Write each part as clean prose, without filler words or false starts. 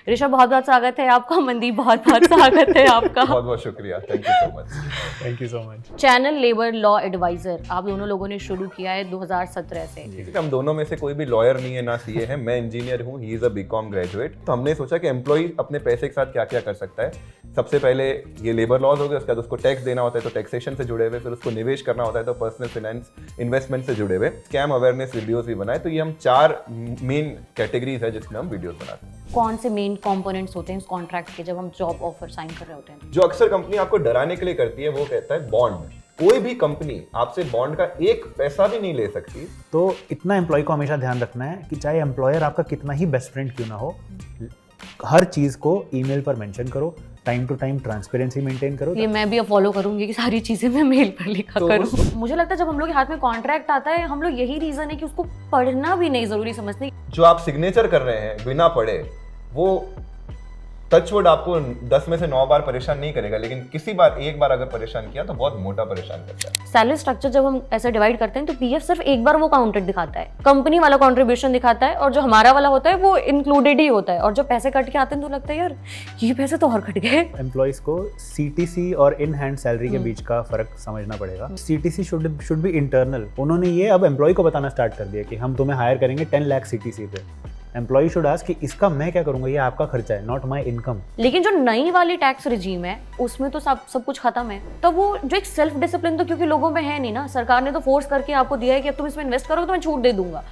ऋषभ बहुत बहुत स्वागत है आपका, मनदीप बहुत बहुत स्वागत है आपका। बहुत बहुत शुक्रिया, thank you so much. Thank you so much. Channel labour law advisor आप दोनों लोगों ने शुरू किया है 2017 से। हम दोनों में से कोई भी लॉयर नहीं है, ना सीए है। मैं इंजीनियर हूँ, he is a BCom graduate. तो हमने सोचा कि एम्प्लॉय अपने पैसे के साथ क्या क्या कर सकता है। सबसे पहले ये लेबर लॉज हो गए, उसके बाद उसको टैक्स देना होता है तो टैक्सेशन से जुड़े हुए, फिर उसको निवेश करना होता है तो पर्सनल फाइनेंस इन्वेस्टमेंट से जुड़े हुए, स्कैम अवेयरनेस वीडियोस भी बनाए। तो ये हम 4 मेन कैटेगरीज है जिसमें हम वीडियोस बनाते हैं। कौन से मेन कंपोनेंट्स होते हैं इस कॉन्ट्रैक्ट के जब हम जॉब ऑफर साइन कर रहे होते हैं? जो अक्सर कंपनी आपको डराने के लिए करती है वो कहता है बॉन्ड। कोई भी कंपनी आपसे बॉन्ड का एक पैसा भी नहीं ले सकती। तो इतना एम्प्लॉय को हमेशा ध्यान रखना है कि चाहे एम्प्लॉयर आपका कितना ही बेस्ट फ्रेंड क्यों ना हो, हर चीज को ईमेल पर मेंशन करो, time to time transparency maintain करो। ये मैं भी अब फॉलो करूंगी कि सारी चीजें मैं मेल पर लिखा करूं। मुझे लगता है जब हम लोग के हाथ में कॉन्ट्रैक्ट आता है, हम लोग यही रीजन है कि उसको पढ़ना भी नहीं जरूरी समझते। जो आप सिग्नेचर कर रहे हैं बिना पढ़े, वो टचवुड आपको 10 में से 9 बार परेशान नहीं करेगा, लेकिन किसी बार एक बार अगर परेशान किया तो बहुत मोटा परेशान करता है। सैलरी स्ट्रक्चर जब हम ऐसे डिवाइड करते हैं तो पीएफ सिर्फ एक बार वो काउंटेड दिखाता है, कंपनी वाला कंट्रीब्यूशन दिखाता है, और जो हमारा वाला होता है वो इंक्लूडेड ही होता है। और जो पैसे कट के आते हैं तो लगता है यार ये पैसे तो और कट गए। एम्प्लॉयज को सीटीसी और इन हैंड सैलरी के बीच का फर्क समझना पड़ेगा। CTC should be internal. उन्होंने ये अब एम्प्लॉय को बताना स्टार्ट कर दिया कि हम तुम्हें हायर करेंगे 10 लाख सीटीसी पे। एम्प्लॉय शुड आस्क कि इसका मैं क्या करूंगा, ये आपका खर्चा है, नॉट माय इनकम। लेकिन जो नई वाली टैक्स रिजीम है उसमें तो सब कुछ खत्म है। तो वो जो एक सेल्फ डिसिप्लिन तो क्योंकि लोगों में है नहीं ना, सरकार ने तो फोर्स करके आपको दिया है कि अब तुम इसमें इन्वेस्ट करोगे तो मैं छूट दे दूंगा।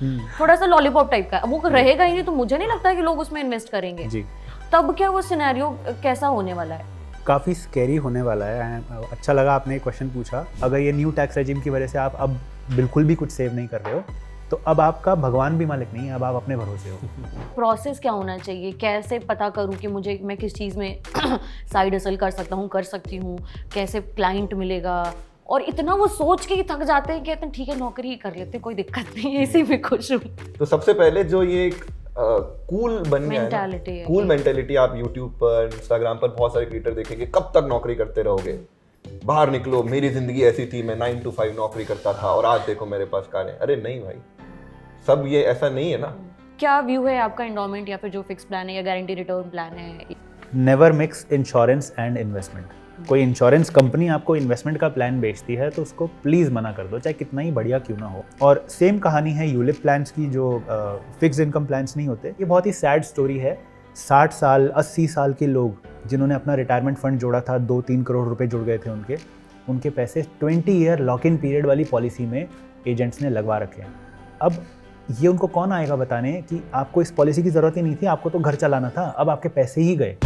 थोड़ा सा लॉलीपॉप टाइप का वो रहेगा ही नहीं, तो मुझे नहीं लगता है कि लोग उसमें इन्वेस्ट करेंगे जी। तब क्या वो सिनेरियो कैसा होने वाला है? काफ़ी स्कैरी होने वाला है। अच्छा लगा आपने एक क्वेश्चन पूछा। अगर ये न्यू टैक्स रेजिम की वजह से आप अब बिल्कुल भी कुछ सेव नहीं कर रहे हो तो अब आपका भगवान भी मालिक नहीं है, अब आप अपने भरोसे हो। प्रोसेस क्या होना चाहिए? कैसे पता करूं कि मैं किस चीज़ में साइड हसल कर सकती हूँ, कैसे क्लाइंट मिलेगा? और इतना वो सोच के ही थक जाते हैं कि कहते हैं ठीक है नौकरी ही कर लेते हैं, कोई दिक्कत नहीं है, इसी में खुश हूँ। तो सबसे पहले जो ये कूल बन गया है, कूल मेंटेलिटी, आप यूट्यूब पर, इंस्टाग्राम पर बहुत सारे क्रिएटर देखेंगे, कब तक नौकरी करते रहोगे, बाहर निकलो, मेरी जिंदगी ऐसी थी, मैं 9 to 5 नौकरी करता था और आज देखो मेरे पास कार है। अरे नहीं भाई, सब ये ऐसा नहीं है ना। क्या व्यू है आपका एंडोमेंट या फिर जो फिक्स प्लान है या गारंटी रिटर्न प्लान है? Never mix insurance and investment. कोई इंश्योरेंस कंपनी आपको इन्वेस्टमेंट का प्लान बेचती है तो उसको प्लीज़ मना कर दो, चाहे कितना ही बढ़िया क्यों ना हो। और सेम कहानी है यूलिप प्लान्स की, जो फिक्स इनकम प्लान्स नहीं होते। ये बहुत ही सैड स्टोरी है। 60 साल 80 साल के लोग जिन्होंने अपना रिटायरमेंट फंड जोड़ा था, 2-3 करोड़ रुपए जुड़ गए थे उनके पैसे 20 ईयर लॉक इन पीरियड वाली पॉलिसी में एजेंट्स ने लगवा रखे हैं। अब ये उनको कौन आएगा बताने कि आपको इस पॉलिसी की ज़रूरत ही नहीं थी, आपको तो घर चलाना था, अब आपके पैसे ही गए।